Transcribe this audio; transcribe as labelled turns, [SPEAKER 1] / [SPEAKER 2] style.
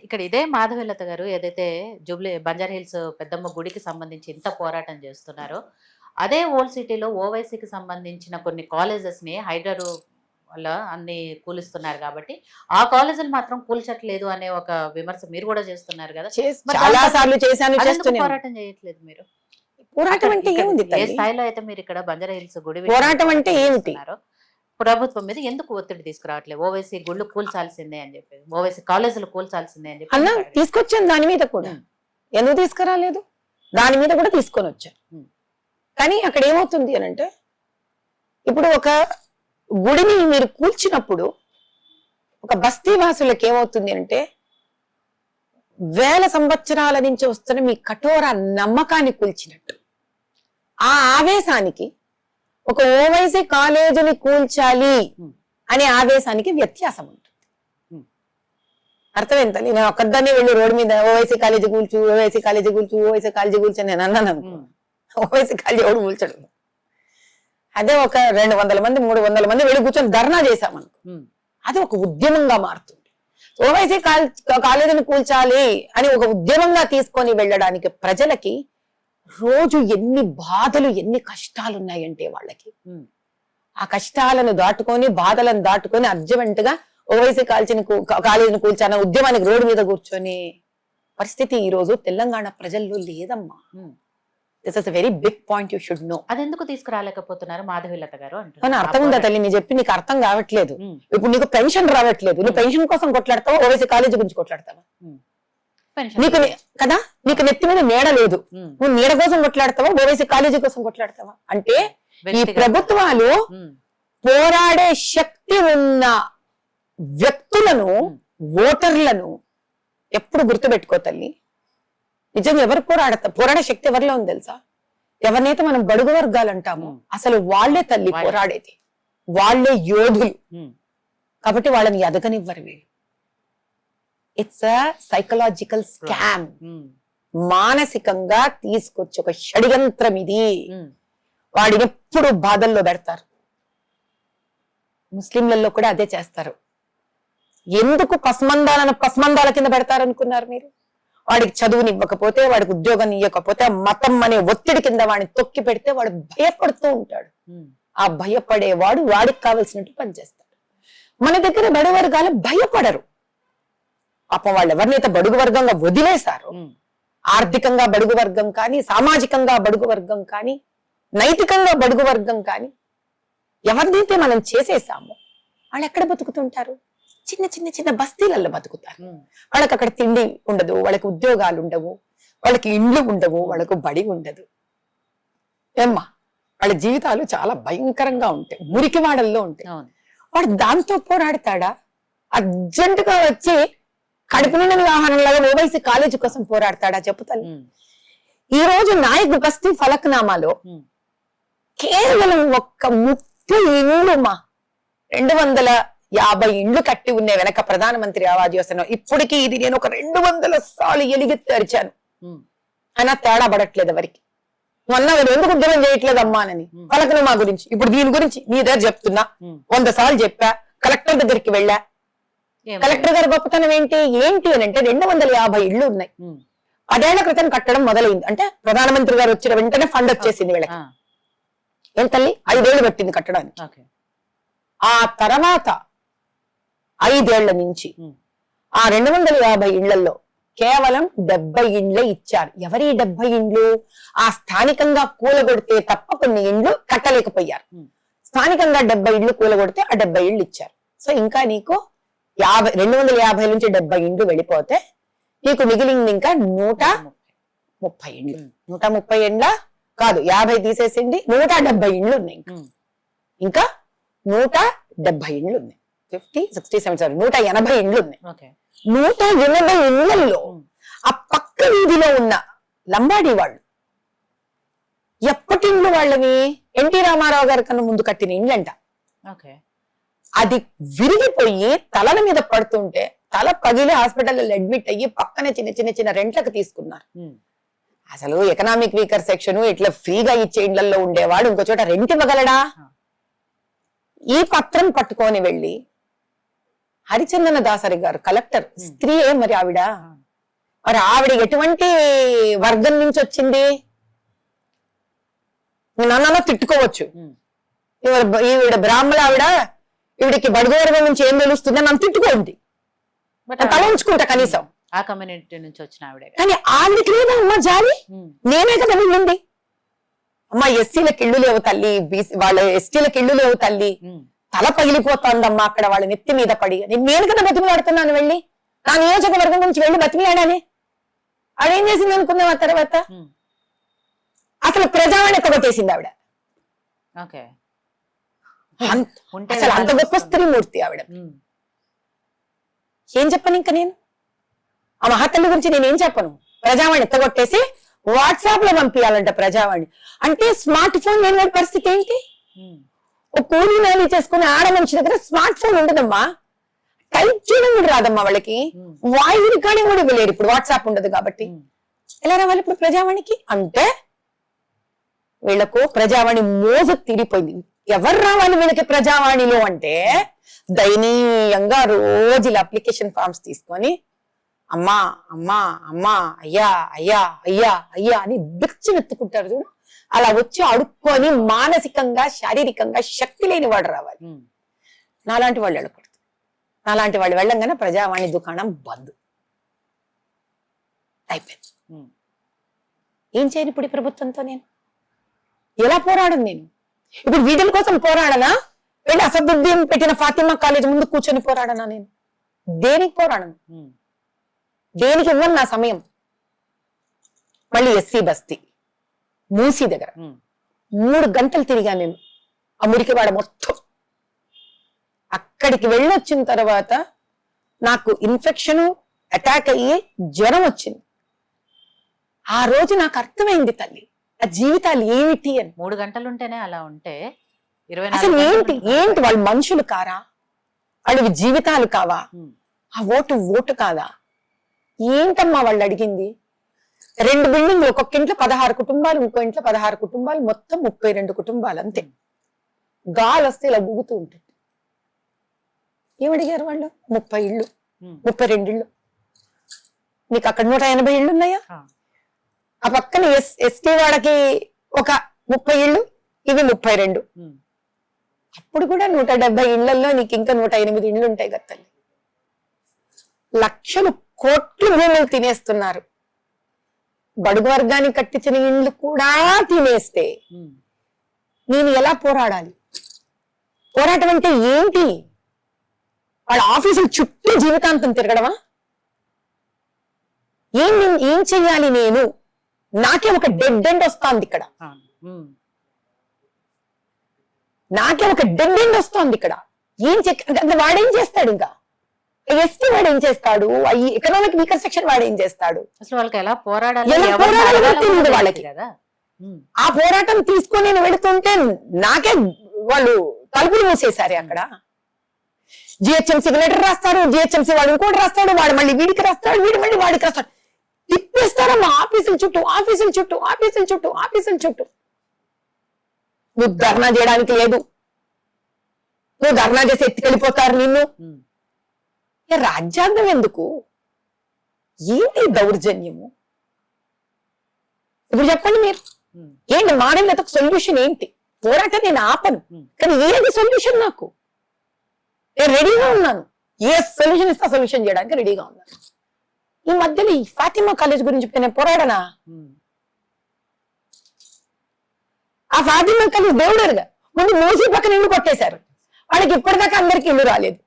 [SPEAKER 1] ఇక్కడ ఇదే మాధవీలత గారు ఏదైతే జూబ్లీ బంజారాహిల్స్ పెద్దమ్మ గుడికి సంబంధించి ఇంత పోరాటం చేస్తున్నారో, అదే ఓల్డ్ సిటీలో ఓవైసీకి సంబంధించిన కొన్ని కాలేజెస్‌ని హైడ్రాలు వల్ల అన్ని కూలిస్తున్నారు కాబట్టి, ఆ కాలేజీలు మాత్రం కూల్చట్లేదు అనే ఒక విమర్శ మీరు కూడా చేస్తున్నారు కదా! మరి
[SPEAKER 2] చాలా
[SPEAKER 1] దానిపట్ల
[SPEAKER 2] సార్లు చేశాను,
[SPEAKER 1] అదెందుకు
[SPEAKER 2] చేస్తూనే ఉన్నాను.
[SPEAKER 1] పోరాటం చేయట్లేదు మీరు?
[SPEAKER 2] పోరాటం
[SPEAKER 1] అక్కడ
[SPEAKER 2] అంటే
[SPEAKER 1] ఇక్కడ
[SPEAKER 2] ఏముంది
[SPEAKER 1] ఏ
[SPEAKER 2] తల్లి?
[SPEAKER 1] స్థాయిలో అయితే మీరు ఇక్కడ బంజారాహిల్స్ గుడి విషయంలో
[SPEAKER 2] పోరాటం అంటే
[SPEAKER 1] పోరాటం
[SPEAKER 2] ఏమిటి?
[SPEAKER 1] చేస్తున్నారో, ప్రభుత్వం మీద ఎందుకు ఒత్తిడి తీసుకురావట్లేదు? ఓవైసీ గుళ్ళు కూల్చాల్సిందే అని చెప్పేసి, ఓవైసీ కాలేజీలు కూల్చాల్సిందే అని చెప్పి
[SPEAKER 2] అన్న
[SPEAKER 1] ఎందుకు అడగట్లేదు?
[SPEAKER 2] తీసుకొచ్చాను దాని మీద కూడా.
[SPEAKER 1] ఉమ్,
[SPEAKER 2] ఎందుకు తీసుకురాలేదు? దాని మీద కూడా తీసుకొని వచ్చాను.
[SPEAKER 1] ఉమ్,
[SPEAKER 2] కానీ అక్కడ ఏమవుతుంది అని అంటే, ఇప్పుడు ఒక గుడిని మీరు కూల్చినప్పుడు ఒక బస్తీ వాసులకు ఏమవుతుంది అంటే, వేల సంవత్సరాల నుంచి వస్తున్న మీ కఠోర నమ్మకాన్ని కూల్చినట్టు. ఆ ఆవేశానికి ఒక ఓవైసీ కాలేజీని కూల్చాలి
[SPEAKER 1] ఉమ్,
[SPEAKER 2] అనే ఆవేశానికి వ్యత్యాసం ఉంటుంది.
[SPEAKER 1] ఉమ్,
[SPEAKER 2] అర్థమైంది తల్లి? నేను ఒక్కదాన్ని వెళ్ళి రోడ్డు మీద ఓవైసీ కాలేజీ కూల్చు, ఓవైసీ కాలేజీ కూల్చు, ఓవైసీ కాలేజీ కూల్చు అని నేను అన్నాను అనుకో,
[SPEAKER 1] ఉమ్,
[SPEAKER 2] ఓవైసీ కాలేజీ ఎవడు కూల్చడు. అదే ఒక 200 మంది 300 మంది వెళ్ళి కూర్చొని ధర్నా చేశామనుకో,
[SPEAKER 1] ఉమ్,
[SPEAKER 2] అది ఒక ఉద్యమంగా మారుతుంది. ఓవైసీ కాలేజీని కూల్చాలి అని ఒక ఉద్యమంగా తీసుకొని వెళ్ళడానికి ప్రజలకి రోజు ఎన్ని బాధలు, ఎన్ని కష్టాలు ఉన్నాయంటే వాళ్ళకి,
[SPEAKER 1] ఉమ్.
[SPEAKER 2] ఆ కష్టాలను దాటుకొని, బాధలను దాటుకొని అర్జెంట్ గా ఓవైసీ కాలేజీని కూల్చాన ఉద్యమానికి రోడ్డు మీద కూర్చొని పరిస్థితి ఈ రోజు తెలంగాణ ప్రజల్లో లేదమ్మా.
[SPEAKER 1] Um.
[SPEAKER 2] This is a very big point you should know.
[SPEAKER 1] అదెందుకు తీసుకురాలేకపోతున్నారు మాధవీలత గారు
[SPEAKER 2] మన
[SPEAKER 1] అంటున్నారు.
[SPEAKER 2] అర్థం ఉందా తల్లి? నీ చెప్పి నీకు అర్థం కావట్లేదు.
[SPEAKER 1] ఉమ్,
[SPEAKER 2] ఇప్పుడు నీకు పెన్షన్ రావట్లేదు, నువ్వు పెన్షన్ కోసం కొట్లాడతావా, ఓవైసీ కాలేజీ గురించి కొట్లాడతావా?
[SPEAKER 1] ఉమ్. పెన్షన్
[SPEAKER 2] నీకు కదా, నీకు నెత్తి మీద నీడ లేదు,
[SPEAKER 1] ఉమ్,
[SPEAKER 2] నువ్వు నీడ కోసం కొట్లాడతావా, ఓవైసీ కాలేజీ కోసం కొట్లాడతావా? అంటే ఈ
[SPEAKER 1] వ్యక్తిగత
[SPEAKER 2] ప్రభుత్వాలు
[SPEAKER 1] ఉమ్,
[SPEAKER 2] పోరాడే శక్తి ఉన్న వ్యక్తులను,
[SPEAKER 1] ఉమ్,
[SPEAKER 2] ఓటర్లను ఎప్పుడు గుర్తుపెట్టుకో తల్లి. నిజంగా ఎవరు పోరాడే శక్తి ఎవరిలో ఉంది తెలుసా? ఎవరినైతే మనం బడుగు వర్గాలు అంటామో అసలు వాళ్లే తల్లి
[SPEAKER 1] వాళ్ళే.
[SPEAKER 2] పోరాడేది, వాళ్లే యోధులు.
[SPEAKER 1] ఉమ్,
[SPEAKER 2] కాబట్టి వాళ్ళని ఎదగనివ్వరు వీళ్ళు. It's a psychological scam.
[SPEAKER 1] Um,
[SPEAKER 2] మానసికంగా తీసుకొచ్చి ఒక షడ్యంత్రం ఇది.
[SPEAKER 1] ఉమ్,
[SPEAKER 2] వాడిని ఎప్పుడు బాధల్లో పెడతారు. ముస్లింలలో కూడా అదే చేస్తారు. ఎందుకు పస్మందాల కింద పెడతారు అనుకున్నారు మీరు? వాడికి చదువుని ఇవ్వకపోతే, వాడికి ఉద్యోగాన్ని ఇవ్వకపోతే, మతం అనే ఒత్తిడి కింద వాడిని తొక్కి పెడితే వాడు భయపడుతూ ఉంటాడు.
[SPEAKER 1] ఉమ్,
[SPEAKER 2] ఆ భయపడేవాడు వాడికి కావలసినట్టు పనిచేస్తాడు. మన దగ్గర బడుగు వర్గాలు భయపడరు. పాపం వాళ్ళు ఎవరినైతే బడుగు వర్గంగా వదిలేశారో,
[SPEAKER 1] ఉమ్,
[SPEAKER 2] ఆర్థికంగా బడుగు వర్గం కానీ, సామాజికంగా బడుగు వర్గం కానీ, నైతికంగా బడుగు వర్గం కానీ ఎవరినైతే మనం చేసేసామో వాళ్ళు ఎక్కడ బతుకుతుంటారు? చిన్న చిన్న చిన్న బస్తీలలో బతుకుతారు.
[SPEAKER 1] ఉమ్,
[SPEAKER 2] వాళ్ళకి అక్కడ తిండి ఉండదు, వాళ్ళకి ఉద్యోగాలు ఉండవు, వాళ్ళకి ఇండ్లు ఉండవు, వాళ్ళకు బడి ఉండదు. ఏమ్మా, వాళ్ళ జీవితాలు చాలా భయంకరంగా ఉంటాయి, మురికివాడల్లో ఉంటాయి.
[SPEAKER 1] అవును.
[SPEAKER 2] వాడు దాంతో పోరాడతాడా? అర్జెంటుగా వచ్చి కడుపు నిండిన వాహనంలాగా ఓవైసీ కాలేజీ కోసం పోరాడతాడా? చెప్పుతాను.
[SPEAKER 1] ఉమ్,
[SPEAKER 2] ఈ రోజు నాయక్ బస్తీ ఫలక్నామాలో
[SPEAKER 1] ఉమ్,
[SPEAKER 2] కేవలం ఒక్క 30 ఇండ్లు మా 250 ఇండ్లు కట్టి ఉన్నాయి వెనక ప్రధానమంత్రి ఆవాస్ యోజన. ఇప్పటికీ ఇది నేను ఒక 200 సార్లు ఎలిగెత్తి అరిచాను,
[SPEAKER 1] ఉమ్,
[SPEAKER 2] అయినా తేడా పడట్లేదు ఎవరికి. మొన్న ఎందుకు ఉద్యోగం చేయట్లేదు అమ్మానని ఫలక్నామా గురించి, ఇప్పుడు దీని గురించి మీ దగ్గర చెప్తున్నా.
[SPEAKER 1] ఉమ్.
[SPEAKER 2] 100 సార్లు చెప్పా, కలెక్టర్ దగ్గరికి వెళ్ళా.
[SPEAKER 1] ఏం
[SPEAKER 2] కలెక్టర్ గారి గొప్పతనం ఏంటి అని అంటే 250 ఇళ్లు ఉన్నాయి.
[SPEAKER 1] ఉమ్,
[SPEAKER 2] 10 ఏళ్ల క్రితం కట్టడం మొదలైంది. అంటే ప్రధానమంత్రి గారు వచ్చిన వెంటనే ఫండ్ వచ్చేసింది వీళ్ళకి.
[SPEAKER 1] ఆ,
[SPEAKER 2] ఏం తల్లి, 5 ఏళ్లు పట్టింది కట్టడానికి.
[SPEAKER 1] ఓకే.
[SPEAKER 2] ఆ తర్వాత 5 ఏళ్ల నుంచి
[SPEAKER 1] ఉమ్,
[SPEAKER 2] ఆ 250 ఇళ్లలో కేవలం 70 ఇండ్లే ఇచ్చారు. ఎవరి 70 ఇండ్లు? ఆ స్థానికంగా కూలగొడితే తప్ప కొన్ని ఇండ్లు కట్టలేకపోయారు.
[SPEAKER 1] ఉమ్,
[SPEAKER 2] స్థానికంగా 70 ఇండ్లు కూలగొడితే ఆ 70 ఇండ్లు ఇచ్చారు. సో ఇంకా నీకు 250 నుంచి 70 ఇండ్లు వెళ్ళిపోతే నీకు మిగిలింది ఇంకా 130 ఇండ్లు. 130 ఇండ్ల కాదు, 50 తీసేసింది, 170 ఇండ్లు ఉన్నాయి.
[SPEAKER 1] ఉమ్,
[SPEAKER 2] ఇంకా 170 ఇండ్లు ఉన్నాయి. 50, 60, 70, 180 ఇండ్లు ఉన్నాయి.
[SPEAKER 1] ఓకే.
[SPEAKER 2] 180 ఇండ్లలో ఆ పక్క వీధిలో ఉన్న లంబాడి వాళ్ళు ఎప్పటి ఇండ్లు వాళ్ళవి? ఎన్టీ రామారావు గారి కన్నా ముందు కట్టిన ఇండ్లంట.
[SPEAKER 1] ఓకే.
[SPEAKER 2] అది విరిగిపోయి తలల మీద పడుతుంటే తల పగిలి హాస్పిటల్లో అడ్మిట్ అయ్యి పక్కనే చిన్న చిన్న చిన్న రెంట్లకు తీసుకున్నారు.
[SPEAKER 1] ఉమ్,
[SPEAKER 2] అసలు ఎకనామిక్ వీకర్ సెక్షన్ ఇట్లా ఫ్రీగా ఇచ్చే ఇండ్లలో ఉండేవాడు ఇంకో చోట రెంట్ ఇవ్వగలడా? ఈ పత్రం పట్టుకొని వెళ్ళి హరిచందన దాసరి గారు కలెక్టర్, స్త్రీయే మరి ఆవిడ. మరి ఆవిడ ఎటువంటి వర్గం నుంచి వచ్చింది? నన్నో తిట్టుకోవచ్చు, ఈవిడ బ్రాహ్మణ ఆవిడ, ఈవిడికి బడుగు వర్గం నుంచి ఏం తెలుస్తుందని నన్ను తిట్టుకోండి, తల ఉంచుకుంటా కనీసం.
[SPEAKER 1] ఆ కమ్యూనిటీ నుంచి వచ్చిన ఆవిడ.
[SPEAKER 2] కానీ ఆవిడకి లేదా అమ్మ జాలి? నేనే కదా వెళ్ళింది. అమ్మా ఎస్సీలకు ఇళ్ళు లేవు తల్లి, బీసీ వాళ్ళ ఎస్టీలకు ఇళ్ళు లేవు తల్లి, తల పగిలిపోతోందమ్మా అక్కడ వాళ్ళ నెత్తి మీద పడి. నేను కదా బతిమిలాడుతున్నాను వెళ్ళి, నా నియోజకవర్గం నుంచి వెళ్ళి బతిమిలాడానే. ఆవిడేం చేసింది అనుకున్నాం ఆ తర్వాత? అసలు ప్రజావాణి ఎక్కగొట్టేసింది ఆవిడ. అసలు అంత గొప్ప స్త్రీమూర్తి ఆవిడ. ఏం చెప్పను ఇంకా నేను ఆ మహాతల్లి గురించి? నేనేం చెప్పను. ప్రజావాణి ఎత్తగొట్టేసి వాట్సాప్ లో పంపించాలంట ప్రజావాణి. అంటే స్మార్ట్ ఫోన్ లేని పరిస్థితి ఏంటి? ఒక కూలీ నాలి చేసుకుని ఆడ మనిషి దగ్గర స్మార్ట్ ఫోన్ ఉండదమ్మా, టైప్ చేయడం కూడా రాదమ్మా వాళ్ళకి, వాయిస్ రికార్డింగ్ కూడా ఇవ్వలేరు ఇప్పుడు, వాట్సాప్ ఉండదు కాబట్టి. ఎలా రావాలి ఇప్పుడు ప్రజావాణికి? అంటే వీళ్ళకు ప్రజావాణి మోజు తీరిపోయింది. ఎవరు రావాలి వీళ్ళకి ప్రజావాణిలో అంటే, దయనీయంగా రోజు అప్లికేషన్ ఫామ్స్ తీసుకొని అమ్మా అమ్మా అమ్మా అయ్యా అయ్యా అయ్యా అయ్యా అని బిచ్చమెత్తుకుంటారు చూడు. అలా వచ్చి అడుక్కొని మానసికంగా శారీరకంగా శక్తి లేని వాడు రావాలి. నాలాంటి వాళ్ళు వెళ్ళకూడదు. నాలాంటి వాళ్ళు వెళ్ళంగానే ప్రజావాణి దుకాణం బంద్ అయిపోయింది. ఏం చేయను ఇప్పుడు ఈ ప్రభుత్వంతో? నేను ఎలా పోరాడను? నేను ఇప్పుడు వీధుల కోసం పోరాడనా? వెళ్ళి అసదుద్దీన్ పెట్టిన ఫాతిమా కాలేజ్ ముందు కూర్చొని పోరాడనా? నేను దేనికి పోరాడను? దేనికి ఇవ్వను నా సమయం? మళ్ళీ ఎస్సీ బస్తీ మూసీ దగ్గర 3 గంటలు తిరిగా నేను, ఆ మురికివాడ మొత్తం. అక్కడికి వెళ్ళొచ్చిన తర్వాత నాకు ఇన్ఫెక్షన్ అటాక్ అయ్యి జ్వరం వచ్చింది. ఆ రోజు నాకు అర్థమైంది తల్లి ఆ జీవితాలు ఏమిటి అని.
[SPEAKER 1] 3 గంటలు ఉంటేనే అలా ఉంటే
[SPEAKER 2] అసలు ఏంటి ఏంటి వాళ్ళు మనుషులు కారా? వాళ్ళవి జీవితాలు కావా? ఆ ఓటు కాదా? ఏంటమ్మా వాళ్ళు అడిగింది? 2 బిల్డింగ్లు, ఒక్కొక్క ఇంట్లో 16 కుటుంబాలు, ఇంకో ఇంట్లో 16 కుటుంబాలు, మొత్తం 32 కుటుంబాలు అంతే. గాలి వస్తే ఇలా ఊగుతూ ఉంటుంది. ఏమడిగారు వాళ్ళు? 30 ఇళ్ళు, 32 ఇళ్ళు. నీకు అక్కడ 180 ఇళ్ళు ఉన్నాయా? ఆ పక్కన ఎస్టీ వాడకి ఒక 30 ఇళ్ళు, ఇవి 32. అప్పుడు కూడా 170 ఇళ్లలో నీకు ఇంకా 108 ఇళ్ళు ఉంటాయి కదా తల్లి. లక్షలు కోట్లు భూములు తినేస్తున్నారు. బడుగు వర్గానికి కట్టించిన ఇళ్ళు కూడా తినేస్తే నేను ఎలా పోరాడాలి? పోరాటం అంటే ఏంటి? వాళ్ళ ఆఫీసుల చుట్టూ జీవితాంతం తిరగడమా? ఏం చెయ్యాలి నేను? నాకే ఒక డెడ్ ఎండ్ వస్తోంది ఇక్కడ. నాకే ఒక డెడ్ ఎండ్ వస్తోంది ఇక్కడ. వాడేం చేస్తాడు? ఇంకా ఎస్టీ వాడు ఏం చేస్తాడు? ఎకనామిక్ వీకర్ సెక్షన్ వాడు ఏం చేస్తాడు?
[SPEAKER 1] అసలు వాళ్ళకి ఎలా పోరాడాలి
[SPEAKER 2] తెలియదు వాళ్ళకి. ఆ పోరాటం తీసుకొని నేను వెళుతుంటే నాకే వాళ్ళు తలుపులు మూసేశారు అక్కడ. జిహెచ్ఎంసీకి లెటర్ రాస్తారు, జిహెచ్ఎంసీ వాడు ఇంకోటి రాస్తాడు, వాడు మళ్ళీ వీడికి రాస్తాడు, వీడు మళ్ళీ వాడికి రాస్తాడు. తిప్పేస్తారమ్మా ఆఫీసుల చుట్టూ, ఆఫీసుల చుట్టూ, ఆఫీసుల చుట్టూ, ఆఫీసుల చుట్టూ. నువ్వు ధర్నా చేయడానికి లేదు, నువ్వు ధర్నా చేసి ఎత్తుకెళ్ళిపోతారు నిన్ను. రాజ్యాంగం ఎందుకు? ఏంటి దౌర్జన్యము? ఇప్పుడు చెప్పండి మీరు, ఏంటి మాడిన సొల్యూషన్ ఏంటి? పోరాటం నేను ఆపను, కానీ ఏది సొల్యూషన్? నాకు నేను రెడీగా ఉన్నాను. ఏ సొల్యూషన్ ఇస్తా సొల్యూషన్ చేయడానికి రెడీగా ఉన్నాను. ఈ మధ్యలో ఈ ఫాతిమా కాలేజ్ గురించి నేను పోరాడనా? ఆ ఫాతిమా కాలేజ్ దేవుడరుగా ముందు మూసీ పక్కన ఇల్లు కొట్టేశారు. వాళ్ళకి ఇప్పటిదాకా అందరికి ఇల్లు రాలేదు.